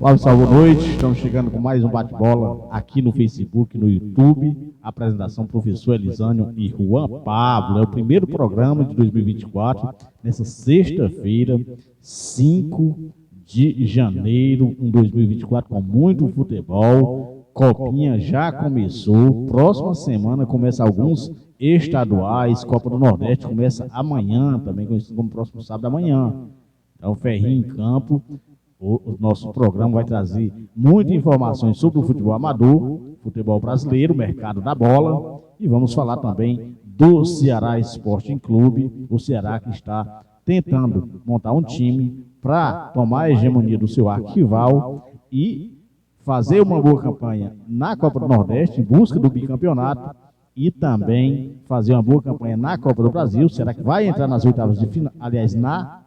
Salve, salve, boa noite. Estamos chegando com mais um bate-bola aqui no Facebook, no YouTube. Apresentação professor Elisânio e Juan Pablo. É o primeiro programa de 2024, nessa sexta-feira, 5 de janeiro de 2024, com muito futebol. Copinha já começou. Próxima semana começa alguns estaduais. Copa do Nordeste começa amanhã, também conhecido como próximo sábado amanhã. Então, Ferrinho em campo. O nosso programa vai trazer muitas informações sobre o futebol amador, futebol brasileiro, mercado da bola, e vamos falar também do Ceará Sporting Clube, o Ceará que está tentando montar um time para tomar a hegemonia do seu arquival e fazer uma boa campanha na Copa do Nordeste, em busca do bicampeonato, e também fazer uma boa campanha na Copa do Brasil. Será que vai entrar nas oitavas de final, aliás, na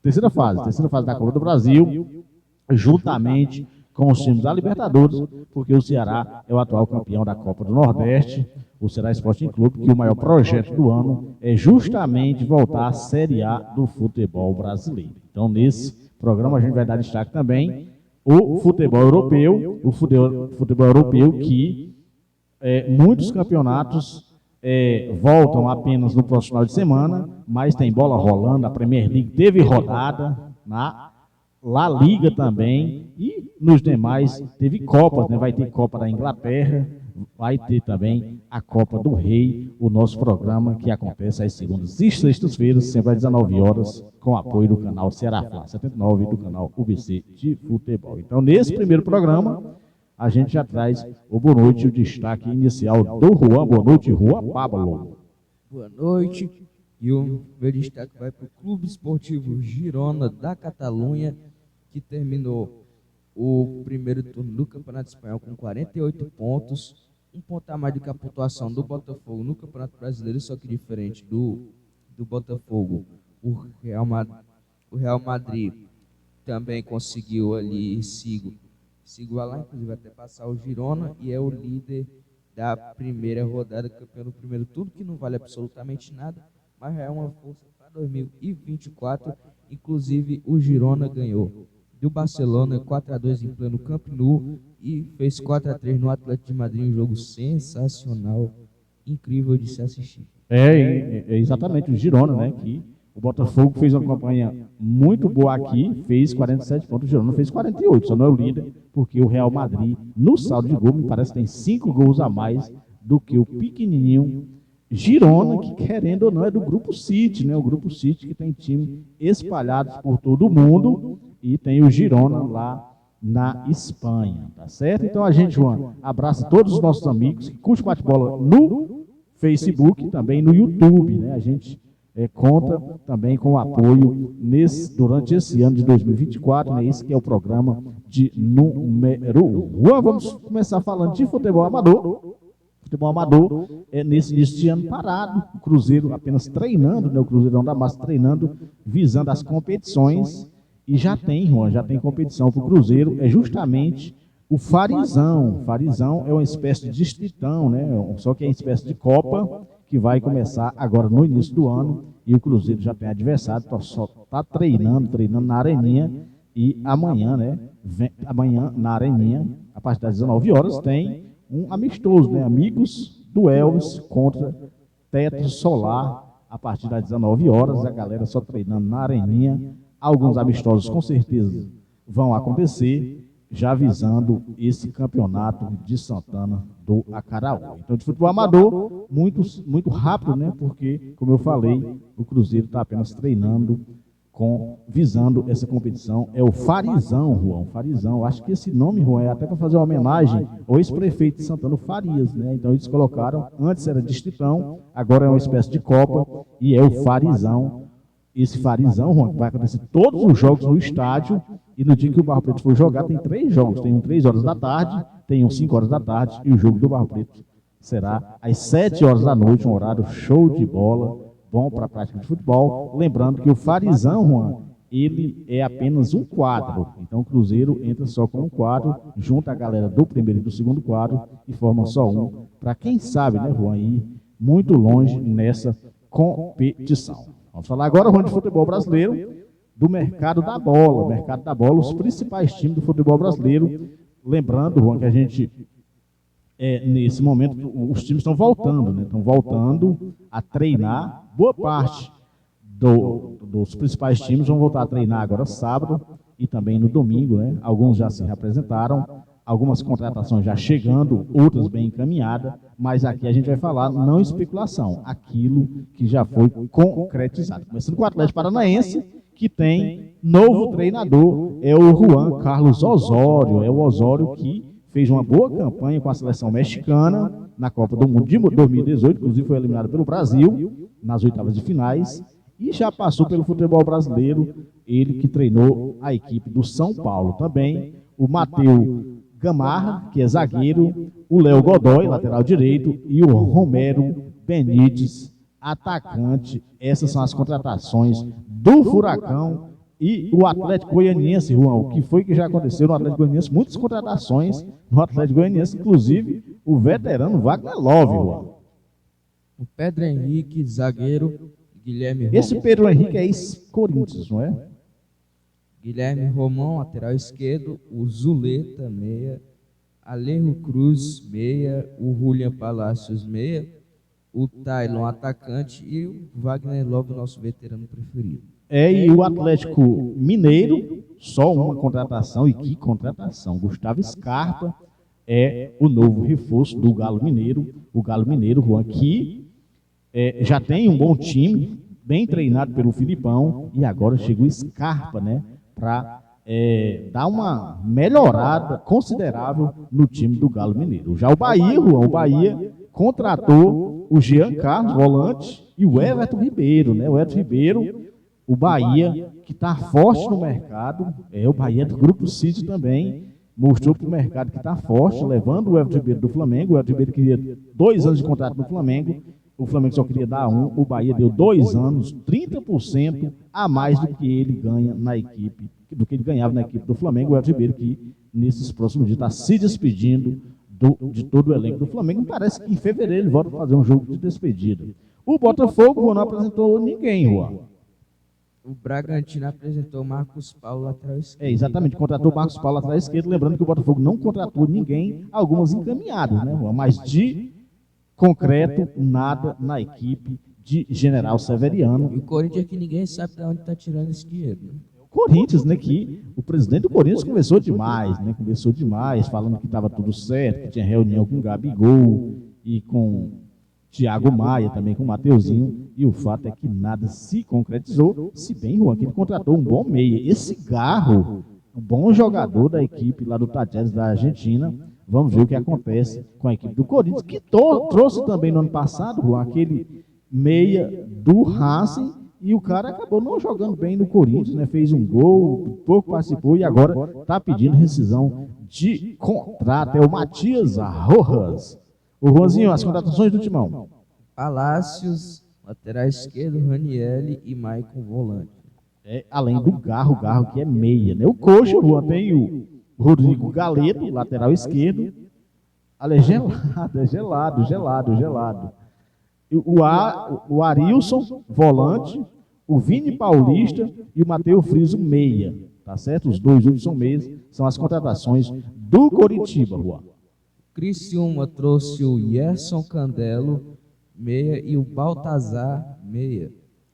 terceira fase da Copa do Brasil, juntamente com os times da Libertadores, porque o Ceará é o atual campeão da Copa do Nordeste, o Ceará Sporting Clube, que o maior projeto do ano é justamente voltar à Série A do futebol brasileiro. Então, nesse programa, a gente vai dar destaque também o futebol europeu, que muitos campeonatos voltam apenas no próximo final de semana, mas tem bola rolando, a Premier League teve rodada, na La Liga também, e nos demais teve Copas, né? Vai ter Copa da Inglaterra, vai ter também a Copa do Rei, o nosso programa que acontece às segundas e sextas-feiras, sempre às 19 horas, com apoio do canal Ceará Fla 79 e do canal UBC de futebol. Então, nesse primeiro programa, a gente já traz o boa noite, o destaque inicial do Juan. Boa noite, Juan Pablo. Boa noite. E o meu destaque vai para o Clube Esportivo Girona da Catalunha, que terminou o primeiro turno do Campeonato Espanhol com 48 pontos, um ponto a mais do que a pontuação do Botafogo no Campeonato Brasileiro, só que diferente do Botafogo, o Real Madrid também conseguiu ali se igualar, inclusive até passar o Girona, e é o líder da primeira rodada, campeão do primeiro turno, que não vale absolutamente nada, mas é uma força para 2024. Inclusive o Girona ganhou do Barcelona 4-2 em pleno Camp Nou e fez 4-3 no Atlético de Madrid, um jogo sensacional, incrível de se assistir. Exatamente o Girona, né, que o Botafogo fez uma campanha muito boa aqui, fez 47 pontos, o Girona fez 48, só não é o líder, porque o Real Madrid, no saldo de gol, me parece que tem 5 gols a mais do que o pequenininho Girona, que querendo ou não é do Grupo City, né? O Grupo City que tem time espalhados por todo o mundo, e tem o Girona lá na Espanha, tá certo? Então a gente, Juan, abraça todos os nossos amigos que curtem bate-bola no Facebook e também no YouTube, né? A gente conta também com o apoio durante esse ano de 2024, né? Esse que é o programa de número 1. Vamos começar falando de futebol amador. Futebol amador nesse início de ano parado, o Cruzeiro apenas treinando, né? O Cruzeirão da Massa treinando, visando as competições, e já tem competição para o Cruzeiro, é justamente o Farizão. Farizão é uma espécie de distritão, né? Só que é uma espécie de Copa, que vai começar agora no início do ano, e o Cruzeiro já tem adversário, só está treinando na Areninha, e amanhã, né, amanhã na Areninha, a partir das 19 horas, tem um amistoso, né, Amigos do Elvis contra Teto Solar, a partir das 19 horas, a galera só treinando na Areninha. Alguns amistosos com certeza vão acontecer, já visando esse campeonato de Santana do Acaraú. Então, de futebol amador, muito rápido, né? Porque, como eu falei, o Cruzeiro está apenas treinando, visando essa competição. É o Farizão, Juan, Farizão. Acho que esse nome, Juan, é até para fazer uma homenagem ao ex-prefeito de Santana, Farias, né? Então, eles colocaram, antes era distritão, agora é uma espécie de Copa, e é o Farizão. Esse Farizão, Juan, vai acontecer todos os jogos no estádio, e no dia que o Barro Preto for jogar, tem 3 jogos. Tem um 3 horas da tarde, tem um 5 horas da tarde, e o jogo do Barro Preto será às 7 horas da noite, um horário show de bola, bom para a prática de futebol. Lembrando que o Farizão, Juan, ele é apenas um quadro. Então o Cruzeiro entra só com um quadro, junta a galera do primeiro e do segundo quadro, e forma só um, para quem sabe, né, Juan, ir muito longe nessa competição. Vamos falar agora, Juan, de futebol brasileiro. do mercado da bola. Mercado da bola, os principais times do futebol brasileiro. Lembrando, Juan, que a gente, nesse momento, os times estão voltando, né? Estão voltando a treinar. Boa parte dos principais times vão voltar a treinar agora sábado e também no domingo, né? Alguns já se representaram, algumas contratações já chegando, outras bem encaminhadas, mas aqui a gente vai falar não especulação, aquilo que já foi concretizado. Começando com o Atlético Paranaense, que tem novo treinador, é o Juan Carlos Osório, é o Osório que fez uma boa campanha com a seleção mexicana na Copa do Mundo de 2018, inclusive foi eliminado pelo Brasil nas oitavas de finais, e já passou pelo futebol brasileiro, ele que treinou a equipe do São Paulo também, o Matheus Gamarra, que é zagueiro, o Léo Godoy, lateral direito, e o Romero Benítez, atacante. Essas são as contratações do Furacão e o Atlético Goianiense, Juan. O que foi que já aconteceu no Atlético Goianiense? Muitas contratações no Atlético Goianiense, inclusive o veterano Wagner Love, Juan. O Pedro Henrique, zagueiro, Guilherme Romão. Esse Pedro Henrique é ex-Corinthians, não é? Guilherme Romão, lateral esquerdo, o Zuleta, meia, Alejo Cruz, meia, o Julian Palacios, meia, o Tailon, atacante, e o Wagner Love, nosso veterano preferido. E o Atlético Mineiro, só uma contratação, e que contratação, Gustavo Scarpa é o novo reforço do Galo Mineiro, o Galo Mineiro, Juan, que já tem um bom time, bem treinado pelo Filipão, e agora chegou o Scarpa, né, para dar uma melhorada considerável no time do Galo Mineiro. Já o Bahia, Juan, o Bahia contratou o Jean Carlos, volante, e o Everton Ribeiro, né? O Everton Ribeiro, o Bahia, que está forte no mercado, o Bahia do Grupo City também, mostrou para o mercado que está forte, levando o Everton Ribeiro do Flamengo. O Everton Ribeiro queria 2 anos de contrato no Flamengo, o Flamengo só queria dar 1, o Bahia deu 2 anos, 30% a mais do que ele ganha na equipe, do que ele ganhava na equipe do Flamengo. O Everton Ribeiro, que nesses próximos dias está se despedindo de todo o elenco do Flamengo. Parece que em fevereiro ele volta a fazer um jogo de despedida. O Botafogo não apresentou ninguém, Juan. O Bragantino apresentou Marcos Paulo, lateral esquerdo. Exatamente, contratou Marcos Paulo, lateral esquerdo. Lembrando que o Botafogo não contratou ninguém, algumas encaminhadas, né, Juan? Mas de concreto, nada na equipe de General Severiano. E o Corinthians que ninguém sabe de onde está tirando esse dinheiro, né? Corinthians, né, que o presidente do Corinthians conversou demais, falando que estava tudo certo, que tinha reunião com o Gabigol e com Thiago Maia, também com o Mateuzinho, e o fato é que nada se concretizou, se bem, Juan, que ele contratou um bom meia. Esse Garro, um bom jogador da equipe lá do Tajeres da Argentina. Vamos ver o que acontece com a equipe do Corinthians, que trouxe também no ano passado, Juan, aquele meia do Racing, e o cara acabou não jogando bem no Corinthians, né? Fez um gol, pouco participou e agora está pedindo rescisão de contrato. É o Matias Rojas. O Juanzinho, as contratações do Timão. Palácios, lateral esquerdo, Ranielli e Maicon, volante. Além do Garro que é meia, né? O coxa, Juan, tem o Rodrigo Galeto, lateral esquerdo. Olha, é gelado. O Arilson, volante, o Vini Paulista e o Matheus Friso, meia, tá certo? Os dois últimos são meias, são as contratações do Coritiba, Juan. Criciúma trouxe o Yerson Candelo, meia, e o Baltazar, meia.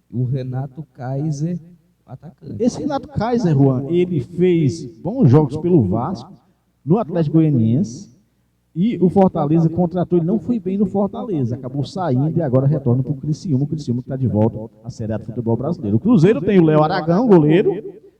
O Renato Kaiser, atacante. Esse Renato Kaiser, Juan, ele fez bons jogos pelo Vasco, no Atlético Goianiense, e o Fortaleza contratou, ele não foi bem no Fortaleza, acabou saindo e agora retorna para o Criciúma que está de volta à Série A do futebol brasileiro. O Cruzeiro tem o Léo Aragão, goleiro,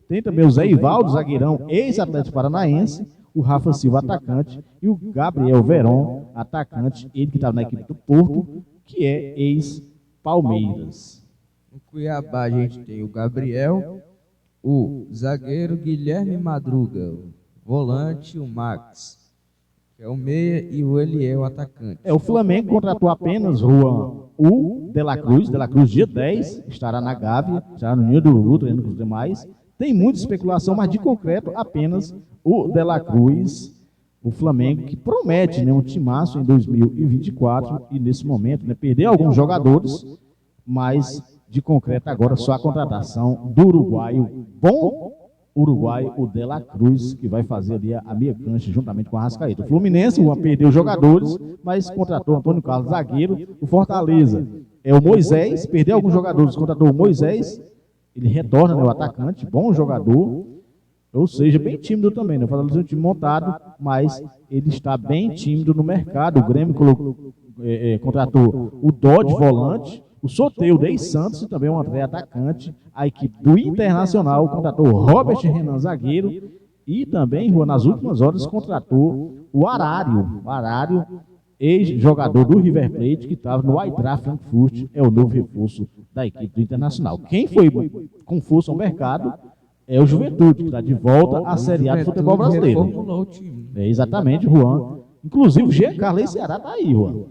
tem também o Zé Ivaldo, zagueirão, ex-Atlético Paranaense, o Rafa Silva, atacante, e o Gabriel Veron, atacante, ele que estava na equipe do Porto, que é ex-Palmeiras. No Cuiabá a gente tem o Gabriel, o zagueiro Guilherme Madruga, o volante, o Max, que é o meia, e o Eliel, o atacante. O Flamengo contratou apenas, Juan, o De La Cruz dia 10, estará na Gávea, estará no Ninho do Urubu, treinando com os demais. Tem muita especulação, mas de concreto apenas o De La Cruz, o Flamengo, que promete, né, um timaço em 2024, e nesse momento, né, perdeu alguns jogadores, mas de concreto agora só a contratação do uruguaio, bom uruguaio, o De La Cruz, que vai fazer ali a meia cancha juntamente com a Arrascaeta. O Fluminense perdeu jogadores, mas contratou Antônio Carlos, zagueiro. O Fortaleza é o Moisés, perdeu alguns jogadores, contratou o Moisés, ele retorna, né, o atacante, bom jogador, ou seja, bem tímido também, né? O Fortaleza é um time montado, mas ele está bem tímido no mercado. O Grêmio contratou o Dodge, volante, o Soteldo, Dei Santos, e também o André, atacante. A equipe do Internacional contratou o Robert Renan, zagueiro, e também, nas últimas horas, contratou o Arário, ex-jogador do River Plate, que estava no Eintracht Frankfurt, é o novo reforço da equipe do Internacional. Quem foi com força ao mercado é o Juventude, que está de volta à Série A do futebol brasileiro. É exatamente, Juan. Inclusive, o Jean Carlos Ceará está aí, Juan.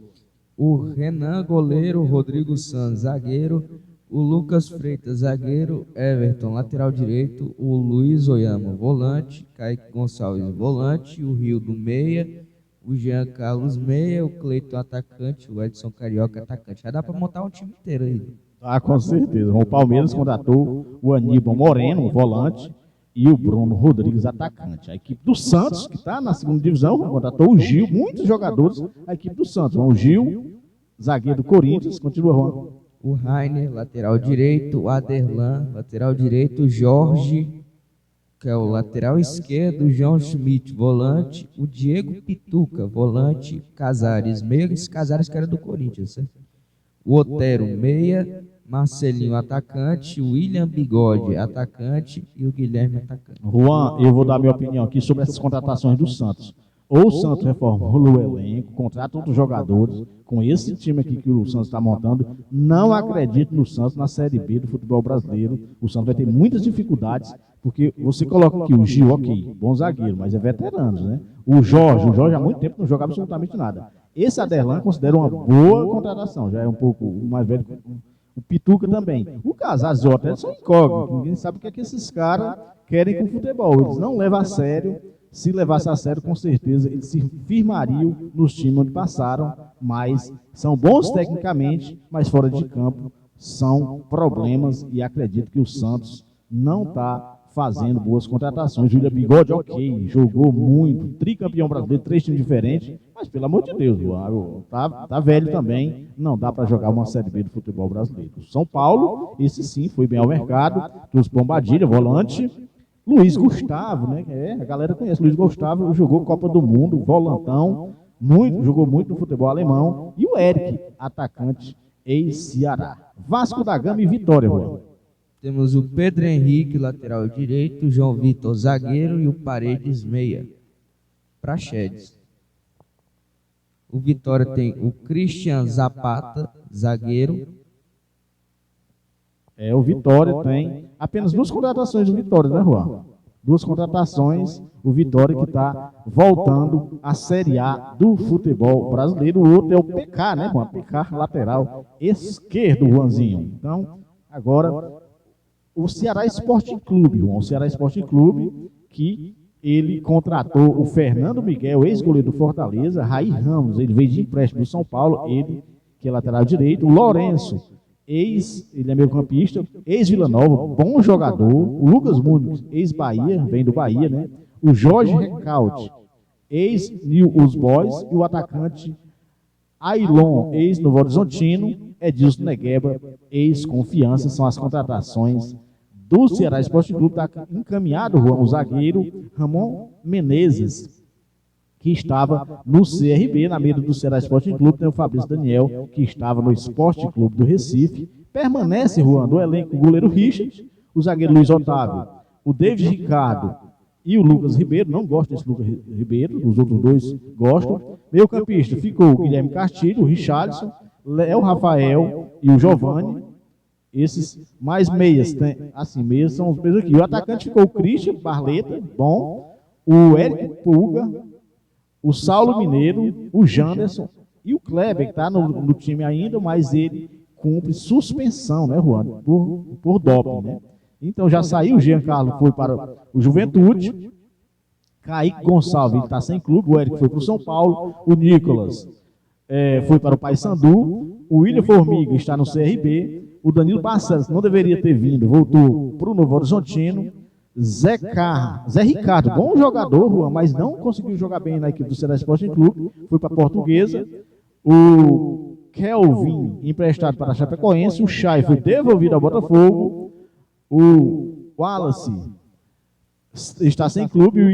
O Renan, goleiro, o Rodrigo Santos, zagueiro, o Lucas Freitas, zagueiro, Everton, lateral direito, o Luiz Oyama, volante, Kaique Gonçalves, volante, o Rio do meia, o Jean Carlos meia, o Cleiton atacante, o Edson Carioca atacante. Já dá para montar um time inteiro aí. Ah, com certeza. O Palmeiras contratou o Aníbal Moreno, volante, e o Bruno Rodrigues, atacante. A equipe do Santos, que está na segunda divisão, contratou o Gil, muitos jogadores, a equipe do Santos. O Gil, zagueiro do Corinthians, continua. O Rainer, lateral direito, o Aderlan, lateral direito, o Jorge, que é o lateral esquerdo, o João Schmidt, volante, o Diego Pituca, volante, Casares, meia, esse Casares que era do Corinthians, certo? O Otero, meia, Marcelinho, atacante, o William Bigode, atacante, e o Guilherme, atacante. Juan, eu vou dar minha opinião aqui sobre essas contratações do Santos. Ou o Santos reformula o elenco, contrata outros jogadores. Com esse time aqui que o Santos está montando, não acredito no Santos na Série B do futebol brasileiro. O Santos vai ter muitas dificuldades, porque você coloca aqui o Gil, ok, bom zagueiro, mas é veterano, né? O Jorge há muito tempo não joga absolutamente nada. Esse Aderlan considera uma boa contratação, já é um pouco mais velho. O Pituca também. O Casares e o Otero são incógnitos. Ninguém sabe o que é que esses caras querem com o futebol. Eles não levam a sério. Se levasse a sério, com certeza, eles se firmariam nos times onde passaram. Mas são bons tecnicamente, mas fora de campo são problemas. E acredito que o Santos não está fazendo boas contratações. Júlia Bigode, ok, jogou muito, tricampeão brasileiro, 3 times diferentes, mas pelo amor de Deus, tá velho também, não dá para jogar uma Série B do futebol brasileiro. São Paulo, esse sim, foi bem ao mercado, trouxe Bombadilha, volante, Luiz Gustavo, né, a galera conhece, Luiz Gustavo jogou Copa do Mundo, volantão, jogou muito no futebol alemão, e o Eric, atacante, ex-Ceará. Vasco da Gama e Vitória, Juan. Temos o Pedro Henrique, lateral direito, o João Vitor, zagueiro, e o Paredes, meia. Praxedes. O Vitória tem o Christian Zapata, zagueiro. O Vitória tem apenas 2 contratações do Vitória, né, Juan? 2 contratações, o Vitória que está voltando à Série A do futebol brasileiro. O outro é o PK, né, Juan? PK, lateral esquerdo, Juanzinho. Então, agora o Ceará Sporting Clube, o Ceará Sporting Clube, que ele contratou o Fernando Miguel, ex-goleiro do Fortaleza, Raí Ramos, ele veio de empréstimo do São Paulo, ele que é lateral direito, o Lourenço, ele é meio campista, ex-Vila Nova, bom jogador, o Lucas Muniz, ex-Bahia, vem do Bahia, né? O Jorge Recalde, ex-New Os Boys, e o atacante Ailon, ex-Novo Horizontino, Edilson Negueba, ex-Confiança, são as contratações do Ceará Esporte Clube. Está encaminhado o zagueiro Ramon Menezes, que estava no CRB, na mesa do Ceará Esporte Clube. Tem o Fabrício Daniel, que estava no Esporte Clube do Recife. Permanece, Juan, do elenco, o goleiro Richard, o zagueiro Luiz Otávio, o David Ricardo e o Lucas Ribeiro. Não gosto desse Lucas Ribeiro, os outros 2 gostam. Meio campista ficou o Guilherme Castilho, o Richarlison, Léo Rafael e o Giovani. Esses mais meias, tem, assim, meias são os mesmos aqui. O atacante ficou o Christian Barleta, bom, o Érico Pulga, o Saulo Mineiro, o Janderson e o Kleber, que está no time ainda, mas ele cumpre suspensão, né, Juan, por doping, né? Então já saiu, o Jean Carlos foi para o Juventude, Kaique Gonçalves está sem clube, o Érico foi para o São Paulo, o Nicolas foi para o Paysandu, o William Formiga está no CRB, O Danilo Barcelos não deveria ter vindo, voltou para o Novo Horizontino. Zé Ricardo, bom jogador, Juan, mas não conseguiu jogar bem na equipe do Ceará Sporting Clube, foi para a Portuguesa. O Kelvin, emprestado para a Chapecoense. O Chay foi devolvido ao Botafogo. O Wallace está sem clube. E o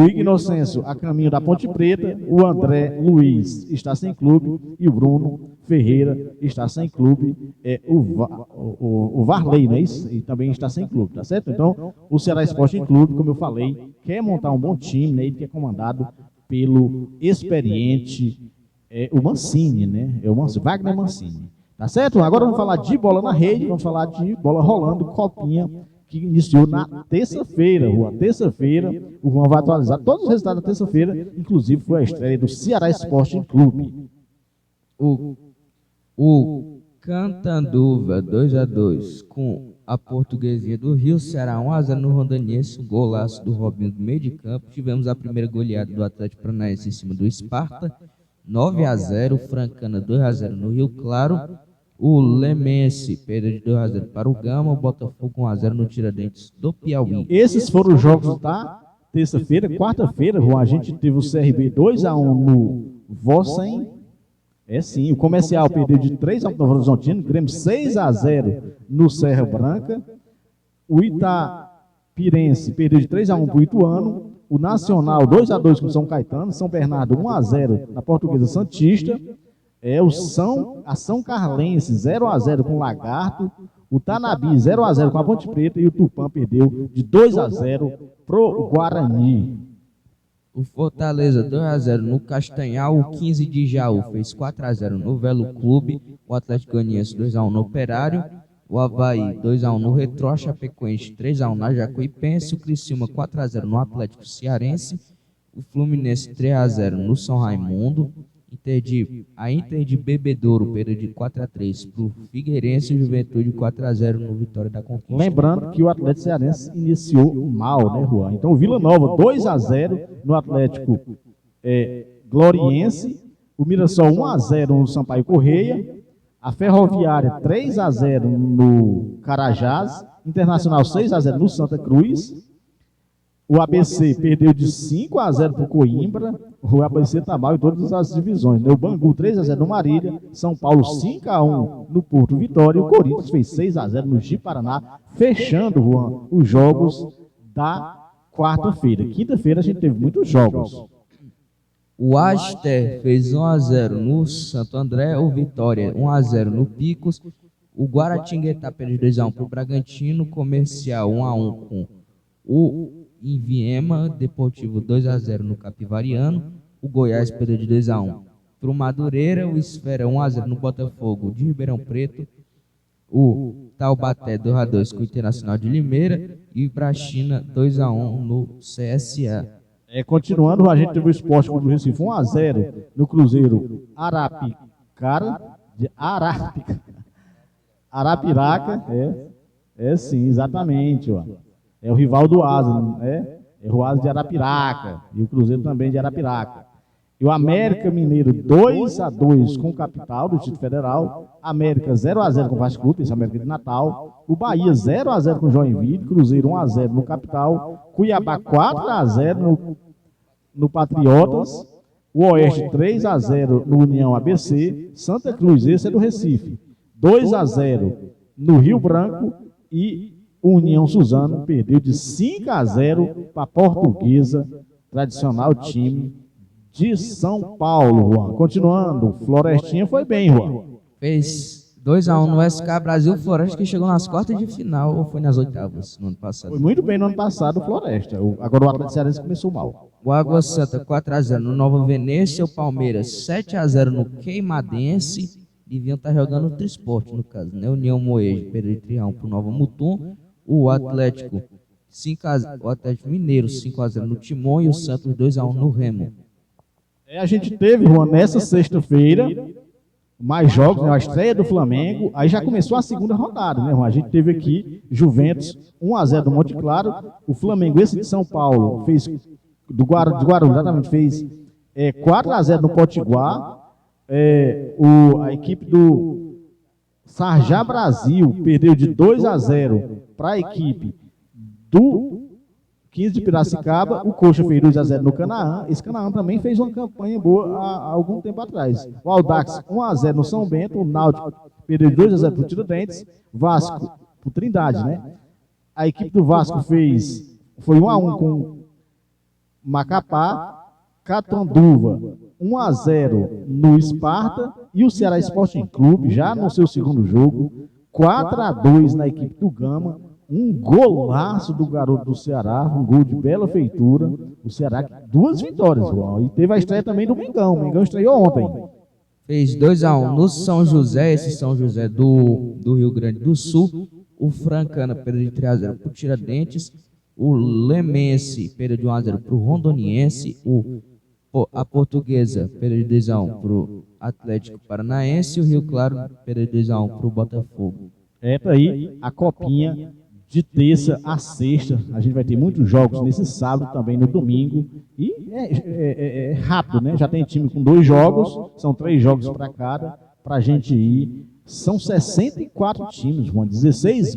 Ignocêncio a caminho da Ponte Preta. O André Luiz está sem clube. E o Bruno Ferreira está sem clube. O Varley, não é isso? E também está sem clube, tá certo? Então, o Ceará Sporting Clube, como eu falei, quer montar um bom time, né? Ele que é comandado pelo experiente o Mancini, né? Wagner Mancini. Tá certo? Agora vamos falar de bola na rede, vamos falar de bola rolando, copinha, que iniciou na terça-feira, Juan. Terça-feira, o Juan vai atualizar todos os resultados da terça-feira, inclusive foi a estreia do Ceará Sporting Clube. O Cantanduva 2-2 com a Portuguesinha do Rio, Ceará 1-0 no Rondaniense, um golaço do Robinho do meio de campo. Tivemos a primeira goleada do Atlético Paranaense em cima do Sparta, 9-0, Francana 2-0 no Rio Claro. O Lemense perdeu de 2-0 para o Gama, o Botafogo 1-0 no Tiradentes do Piauí. Esses foram os jogos da terça-feira. Quarta-feira, Juan, a gente teve o CRB 2-1 no Vossen. Sim, o Comercial perdeu de 3-1 no Novo Horizontino, o Grêmio 6-0 no Serra Branca. O Itapirense perdeu de 3-1 para o Ituano. O Nacional 2-2 com o São Caetano. São Bernardo 1-0 na Portuguesa Santista. A São Carlense 0-0 com o Lagarto. O Tanabi 0-0 com a Ponte Preta. E o Tupã perdeu de 2-0 pro Guarani. O Fortaleza 2-0 no Castanhal. O 15 de Jaú fez 4-0 no Velo Clube. O Atlético Goianiense 2-1 no Operário. O Avaí 2-1 no Retrô. A Chapecoense 3-1 na Jacuipense. O Criciúma 4-0 no Atlético Cearense. O Fluminense 3-0 no São Raimundo. A Inter de Bebedouro perdeu de 4-3 para o Figueirense. E o Juventude 4-0 no Vitória da Conquista. Lembrando que o Atlético Cearense iniciou mal, né, Juan? Então o Vila Nova 2-0 no Atlético Gloriense. O Mirassol 1-0 no Sampaio Correia. A Ferroviária 3-0 no Carajás. Internacional 6-0 no Santa Cruz. O ABC perdeu de 5-0 para o Coimbra. O ABC está mal em todas as divisões, né? O Bangu 3-0 no Marília. São Paulo 5-1 no Porto Vitória. O Corinthians fez 6-0 no Ji-Paraná. Fechando, Juan, os jogos da quarta-feira. Quinta-feira a gente teve muitos jogos. O Aster fez 1-0 no Santo André. O Vitória 1-0 no Picos. O Guaratinguetá perdeu 2-1 para o Bragantino. Comercial 1-1 com o Inviema. Deportivo 2-0 no Capivariano. O Goiás perdeu de 2-1 para o Madureira. O Esfera 1-0 no Botafogo de Ribeirão Preto. O Taubaté 2-2 com o Internacional de Limeira. E o Ibrachina 2-1 no CSA. Continuando, a gente teve o Esporte Clube do Recife 1-0 no Cruzeiro Arapiraca. Sim, exatamente. Ó. É o rival do Asa, né? É o Asa de Arapiraca. E o Cruzeiro também de Arapiraca. E o América Mineiro 2-2 com o Capital do Distrito Federal. América 0-0 com o Vasco Clube, esse América de Natal. O Bahia 0-0 com o Joinville. Cruzeiro 1-0 no Capital. Cuiabá 4-0 no Patriotas. O Oeste 3-0 no União ABC. Santa Cruz, esse é do Recife, 2-0 no Rio Branco. E o União Suzano perdeu de 5-0 para a Portuguesa, tradicional time de São Paulo, Juan. Continuando, Florestinha foi bem, Juan. Fez 2-1 no SK Brasil. Floresta que chegou nas quartas de final ou foi nas oitavas no ano passado? Foi muito bem no ano passado o Floresta. Agora o Atlético Cearense começou mal. O Água Santa 4-0 no Nova Venécia. O Palmeiras 7-0 no Queimadense. Deviam estar jogando o Trisporte, no caso, né? União Moejo perdeu de 3-1 para o Nova Mutum. O Atlético Mineiro 5-0 no Timon. E o Santos 2-1 no Remo. A gente teve, Juan, nessa sexta-feira mais jogos, né? A estreia do Flamengo. Aí já começou a segunda rodada, né, Juan? A gente teve aqui Juventus 1-0 do Monte Claro. O Flamengo, esse de São Paulo, fez do Guarulhos, exatamente, fez 4-0 no Potiguar. A equipe do Sarjá Brasil perdeu de 2-0 para a equipe do 15 de Piracicaba. O Coxa fez 2-0 no Canaã. Esse Canaã também fez uma campanha boa há algum tempo atrás. O Audax 1-0 no São Bento. O Náutico perdeu de 2-0 para o Tiradentes. Vasco para Trindade, né? A equipe do Vasco foi 1-1 com Macapá. Catanduva 1-0 no Esparta. E o Ceará Sporting Clube, já no seu segundo jogo, 4-2 na equipe do Gama. Um golaço do garoto do Ceará, um gol de bela feitura. O Ceará, 2 vitórias, João. E teve a estreia também do Mengão. O Mengão estreou ontem. Fez 2-1 no São José, esse São José do Rio Grande do Sul. O Francana perdeu de 3-0 para o Tiradentes. O Lemense perdeu de 1-0 para o Rondoniense. A Portuguesa perdeu de 2-1 para o Atlético Paranaense. E o Rio Claro perdeu de 2-1 para o Botafogo. É aí a copinha de terça a sexta. A gente vai ter muitos jogos nesse sábado, também no domingo. E é rápido, né? Já tem time com 2 jogos, são 3 jogos para cada, para a gente ir. São 64 times, Juan. 16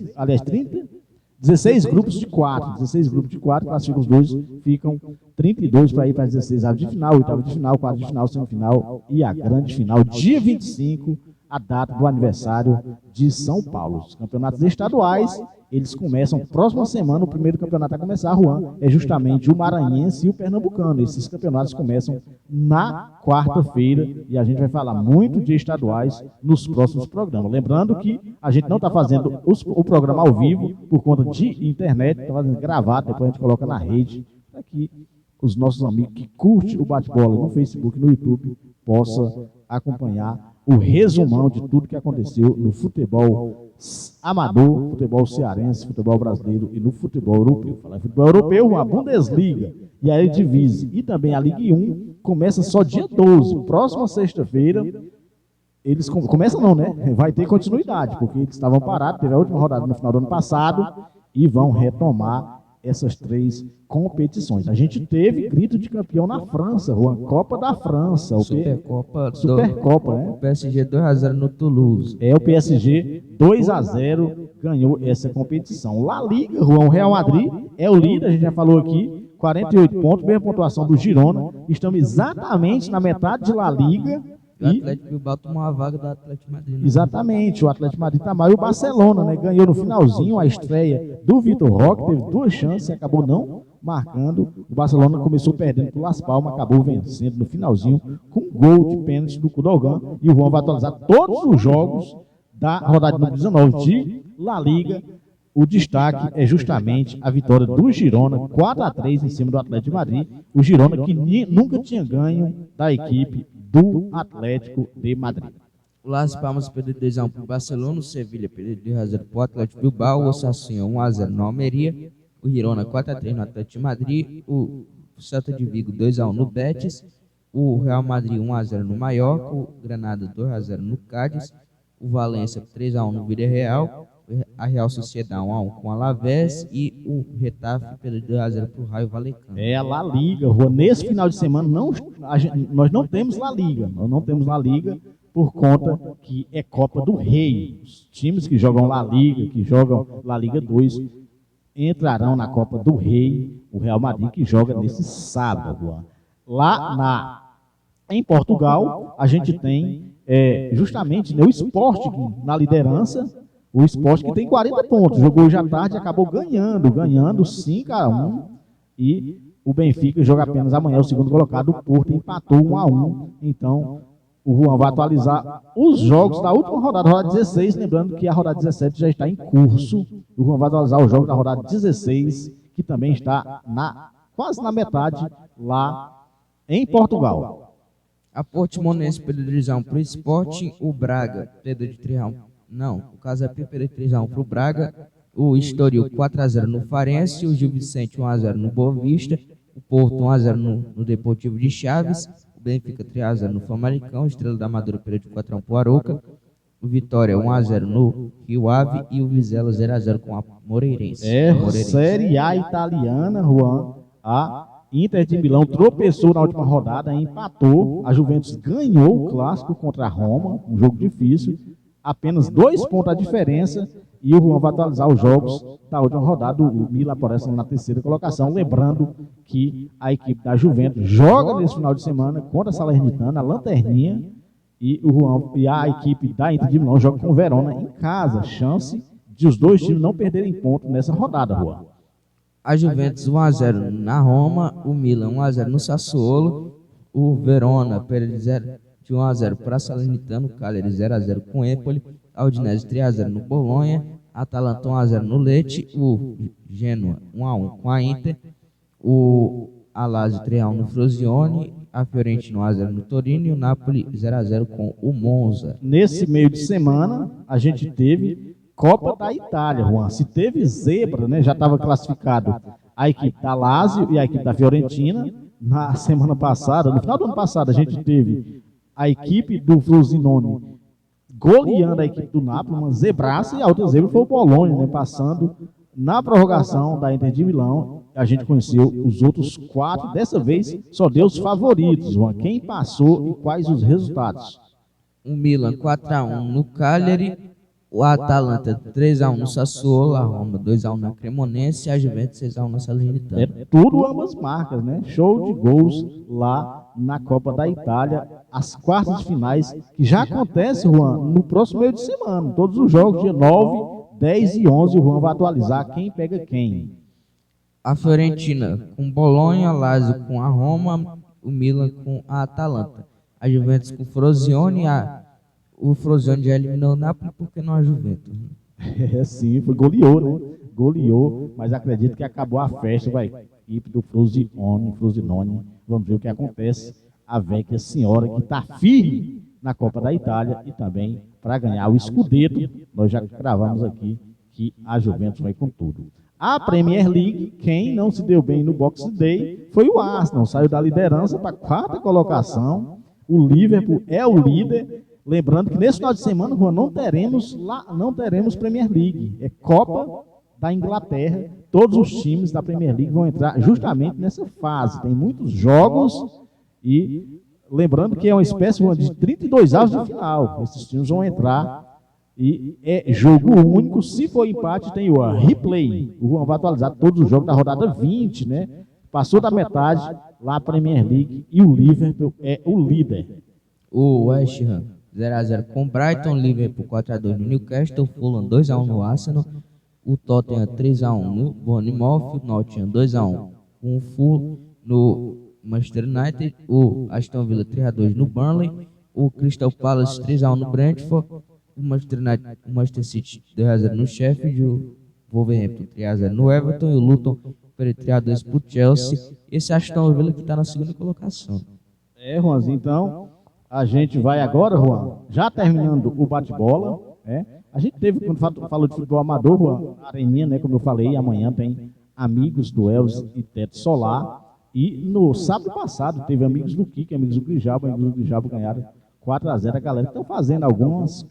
grupos de 4. 16 grupos de 4, classificam os 2, ficam 32 para ir para 16 aves de final, oitava de final, quarta de final, semifinal e a grande final, dia 25, a data do aniversário de São Paulo. Os campeonatos estaduais, eles começam próxima semana. O primeiro campeonato a começar, Juan, é justamente o Maranhense e o Pernambucano. Esses campeonatos começam na quarta-feira e a gente vai falar muito de estaduais nos próximos programas. Lembrando que a gente não está fazendo o programa ao vivo por conta de internet, está fazendo gravado, depois a gente coloca na rede, para que os nossos amigos que curtem o bate-bola no Facebook, no YouTube, possam acompanhar o resumão de tudo que aconteceu no futebol amador, futebol cearense, futebol brasileiro e no futebol europeu. Falar em futebol europeu, a Bundesliga e a Eredivisie e também a Ligue 1 começa só dia 12, próxima sexta-feira. Eles começam não, né? Vai ter continuidade, porque eles estavam parados, teve a última rodada no final do ano passado e vão retomar essas 3 competições. A gente teve grito de campeão na França, Juan, Copa da França. Supercopa, né? O PSG 2-0 no Toulouse. O PSG 2-0 ganhou essa competição. La Liga, Juan, o Real Madrid é o líder, a gente já falou aqui, 48 pontos, mesma pontuação do Girona. Estamos exatamente na metade de La Liga. O Atlético Bilbao tomou a vaga do Atlético Madrid. Né? Exatamente, o Atlético Madrid está mal. E o Barcelona, né, ganhou no finalzinho a estreia do Vitor Roque, teve 2 chances e acabou não marcando. O Barcelona começou perdendo para o Las Palmas, acabou vencendo no finalzinho com um gol de pênalti do Kudogan. E o Juan vai atualizar todos os jogos da rodada número 19 de La Liga. O destaque é justamente a vitória do Girona, 4-3 em cima do Atlético de Madrid. O Girona que nunca tinha ganho da equipe do Atlético de Madrid. O Las Palmas perdeu 2-1 para o Barcelona, o Sevilha perdeu 2-0 para o Atlético Bilbao, o Osasuna 1-0 no Almeria, o Girona 4-3 no Atlético de Madrid, o Celta de Vigo 2-1 no Betis, o Real Madrid 1-0 no Mallorca, o Granada 2-0 no Cádiz, o Valência 3-1 no Villarreal, a Real Sociedade 1-1 com o Alavés e o Getafe perdeu 2-0 para o Raio Vallecano. É a La Liga, Rua. Nesse final de semana nós não temos La Liga. Nós não temos La Liga por conta que é Copa do Rei. Os times que jogam La Liga, que jogam La Liga 2, entrarão na Copa do Rei. O Real Madrid que joga nesse sábado. Lá em Portugal, a gente tem justamente, né, o Sporting na liderança. O Sport que tem 40 pontos, jogou hoje à tarde e acabou ganhando 5-1. E o Benfica joga apenas amanhã, o segundo colocado. O Porto empatou 1-1. Então, o Juan vai atualizar os jogos da última rodada, rodada 16. Lembrando que a rodada 17 já está em curso. O Juan vai atualizar os jogos da rodada 16, que também está quase na metade lá em Portugal. A Portimonense perdeu de 3-1 para o Sporting, o Braga perdeu de 3-1. Não, o Casapi perdeu 3-1 para o Braga, o Estoril 4-0 no Farense, o Gil Vicente 1-0 no Boa Vista, o Porto 1-0 no Deportivo de Chaves, o Benfica 3-0 no Famalicão, o Estrela da Amadora perdeu de 4-1 para o Arouca, o Vitória 1-0 no Rio Ave e o Vizela 0-0 com a Moreirense. Série A italiana, Juan. A Inter de Milão tropeçou na última rodada, empatou. A Juventus ganhou o clássico contra a Roma, um jogo difícil. apenas 2 pontos a diferença, e o Juan vai atualizar os jogos da última rodada. O Milan aparece na terceira colocação, lembrando que a equipe da Juventus joga nesse final de semana contra a Salernitana, a Lanterninha, e a equipe da Inter de Milão joga com o Verona em casa. Chance de os dois times não perderem ponto nessa rodada, Juan. A Juventus 1-0 na Roma, o Milan 1-0 no Sassuolo, o Verona perde de 1-0 para a Salernitana, o Cagliari 0-0 com o Empoli, a Udinese 3-0 no Bolonha, a Atalanta 1-0 no Lecce, o Genoa 1-1 com a Inter, o Lazio 3-1 no Frosinone, a Fiorentina 1-0 no Torino e o Napoli 0-0 com o Monza. Nesse meio de semana, a gente teve Copa da Itália, Juan. Se teve zebra, né, já estava classificado a equipe da Lazio e a equipe da Fiorentina. Na semana passada, no final do ano passado, a gente teve a equipe do Frosinone goleando a equipe do Napoli, uma zebraça, e a outra zebra foi o Bolonha, né, passando na prorrogação da Inter de Milão. A gente conheceu os outros 4, dessa vez só deu os favoritos, Juan. Quem passou e quais os resultados? O Milan 4-1 no Cagliari, o Atalanta 3-1 no Sassuolo, a Roma 2-1 na Cremonense e a Juventus 6-1 na Salernitana. É tudo ambas marcas, né? Show de gols lá na Copa da Itália, as quartas de finais, que já acontece, Juan, no próximo meio de semana. Todos os jogos, dia 9, 10 e 11, o Juan vai atualizar quem pega quem. A Fiorentina com Bolonha, a Lazio com a Roma, o Milan com a Atalanta. A Juventus com o Frosinone, o Frosinone já eliminou o Napoli, porque não a Juventus. É sim, foi goleou, né? Goleou, mas acredito que acabou a festa, vai. Equipe do Frosinone. Vamos ver o que acontece. A Vecchia Senhora, que está firme na Copa da Itália e também para ganhar o Scudetto. Nós já cravamos aqui que a Juventus vai com tudo. A Premier League, quem não se deu bem no Boxing Day foi o Arsenal. Saiu da liderança para a 4ª colocação. O Liverpool é o líder. Lembrando que nesse final de semana, Juan, não teremos Premier League. É Copa da Inglaterra. Todos os times da Premier League vão entrar justamente nessa fase. Tem muitos jogos e lembrando que é uma espécie de 32 avos de final. Esses times vão entrar e é jogo único. Se for empate, tem o replay. O Juan vai atualizar todos os jogos da rodada 20, né? Passou da metade lá a Premier League e o Liverpool é o líder. O West Ham 0-0 com o Brighton, Liverpool 4-2 no Newcastle, Fulham 2-1 no Arsenal, o Tottenham 3-1 no Bournemouth, o Nottingham 2-1 com o Fulham no Manchester United, o Aston Villa 3-2 no Burnley, o Crystal Palace 3-1 no Brentford, o Manchester United, o Manchester City 2-0 no Sheffield, o Wolverhampton 3-0 no Everton e o Luton 3-2 para o Chelsea. Esse Aston Villa que está na segunda colocação. É, Juanzinho, então a gente vai agora, Juan, já terminando o bate-bola, a gente teve, quando falou de futebol amador, Juan, a Areninha, né, como eu falei, amanhã tem Amigos do Elvis e Teto Solar, e no sábado passado teve Amigos do Kik, Amigos do Grijabo, Amigos do Grijabo ganharam 4-0, a galera que está fazendo alguns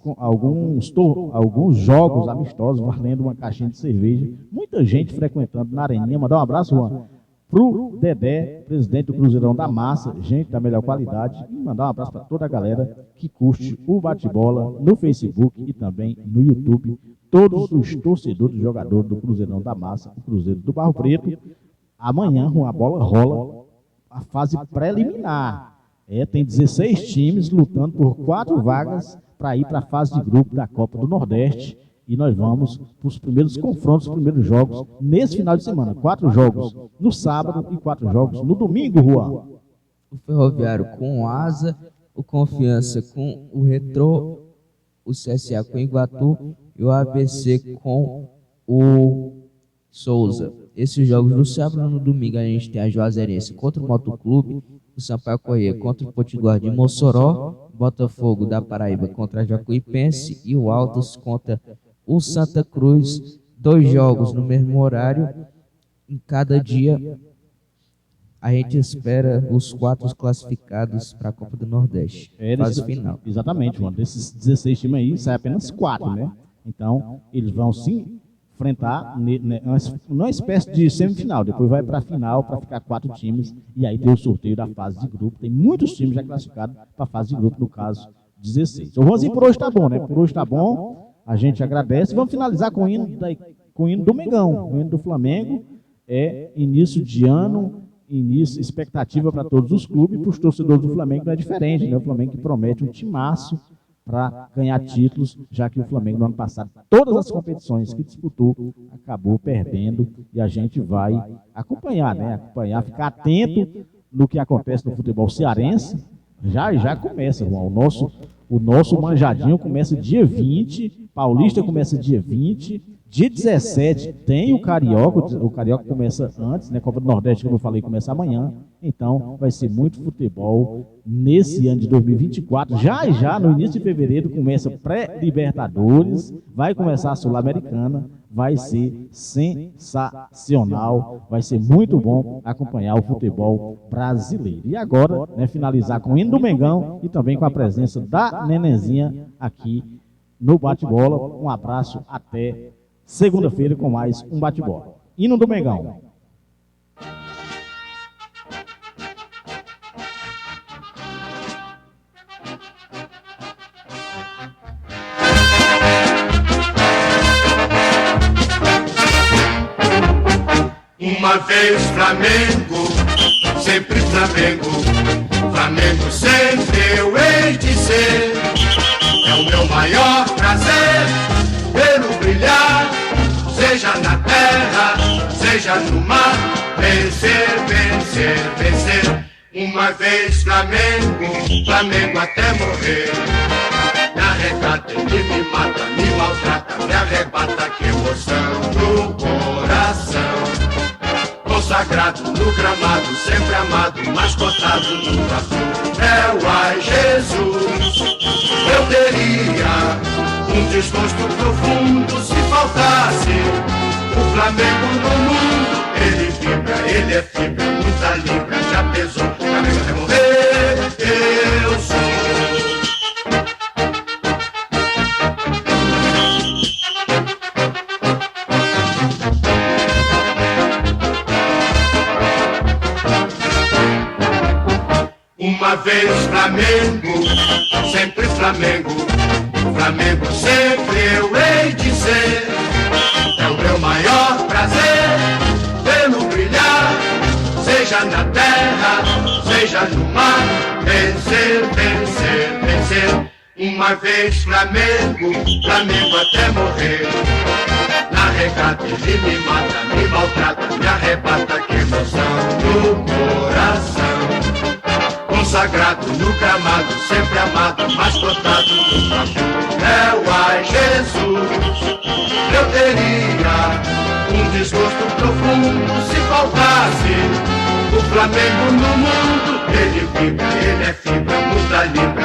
jogos amistosos, valendo uma caixinha de cerveja, muita gente frequentando na Areninha. Mandar um abraço, Juan, pro Dedé, presidente do Cruzeirão da Massa, gente da melhor qualidade, e mandar um abraço para toda a galera que curte o bate-bola no Facebook e também no YouTube. Todos os torcedores e jogadores do Cruzeirão da Massa, o Cruzeiro do Barro Preto. Amanhã, a bola rola a fase preliminar. Tem 16 times lutando por 4 vagas para ir para a fase de grupo da Copa do Nordeste. E nós vamos para os primeiros confrontos, os primeiros jogos nesse final de semana. 4 jogos no sábado e 4 jogos no domingo, Juan. O Ferroviário com o Asa, o Confiança com o Retrô, o CSA com o Iguatu e o ABC com o Souza. Esses jogos no sábado e no domingo a gente tem a Juazeirense contra o Motoclube, o Sampaio Corrêa contra o Potiguar de Mossoró, Botafogo da Paraíba contra a Jacuipense e o Altos contra o Santa Cruz. 2 jogos no mesmo horário. Em cada dia a gente espera os 4 classificados para a Copa do Nordeste, fase final. Exatamente, mano. Desses 16 times aí, sai apenas 4, né? Então, eles vão sim enfrentar numa espécie de semifinal. Depois vai para a final para ficar 4 times. E aí tem o sorteio da fase de grupo. Tem muitos times já classificados para a fase de grupo, no caso 16. Ô, Juanzinho, por hoje tá bom, né? Por hoje tá bom. A gente agradece. Vamos finalizar com o hino do Mengão. O hino do Flamengo é início de ano, expectativa para todos os clubes, para os torcedores do Flamengo não é diferente, né? O Flamengo que promete um timaço para ganhar títulos, já que o Flamengo no ano passado, todas as competições que disputou, acabou perdendo, e a gente vai acompanhar, né? Ficar atento no que acontece no futebol cearense. Já começa, Juan. O nosso manjadinho começa dia 20, Paulista começa dia 20, dia 17 tem o Carioca começa antes, né? Copa do Nordeste, como eu falei, começa amanhã. Então, vai ser muito futebol nesse ano de 2024. Já no início de fevereiro começa pré-Libertadores, vai começar a Sul-Americana, vai ser sensacional, vai ser muito bom acompanhar o futebol brasileiro. E agora, né, finalizar com o hino do Mengão e também com a presença da Nenenzinha aqui no Bate-Bola. Um abraço, até segunda-feira com mais um Bate-Bola. Hino do Mengão. Uma vez Flamengo, sempre Flamengo, Flamengo sempre eu hei de ser. É o meu maior prazer vê-lo brilhar, seja na terra, seja no mar. Vencer, vencer, vencer. Uma vez Flamengo, Flamengo até morrer. Me arrecata, ele me mata, me maltrata, me arrebata, que emoção no coração. Consagrado no gramado, sempre amado, mascotado no vapor. É o ai Jesus. Eu teria um desgosto profundo se faltasse o Flamengo no mundo. Ele vibra, ele é fibra, muita libra, já pesou, Flamengo até morrer, eu sou. Uma vez Flamengo, sempre Flamengo, Flamengo sempre eu hei de ser. É o meu maior prazer vê-lo brilhar, seja na terra, seja no mar. Vencer, vencer, vencer. Uma vez Flamengo, Flamengo até morrer. Na regata ele me mata, me maltrata, me arrebata, que emoção no coração. Consagrado no gramado, sempre amado, mascotado no campo. É o ai Jesus. Eu teria um desgosto profundo se faltasse o Flamengo no mundo. Ele vibra, ele é fibra, muita libra,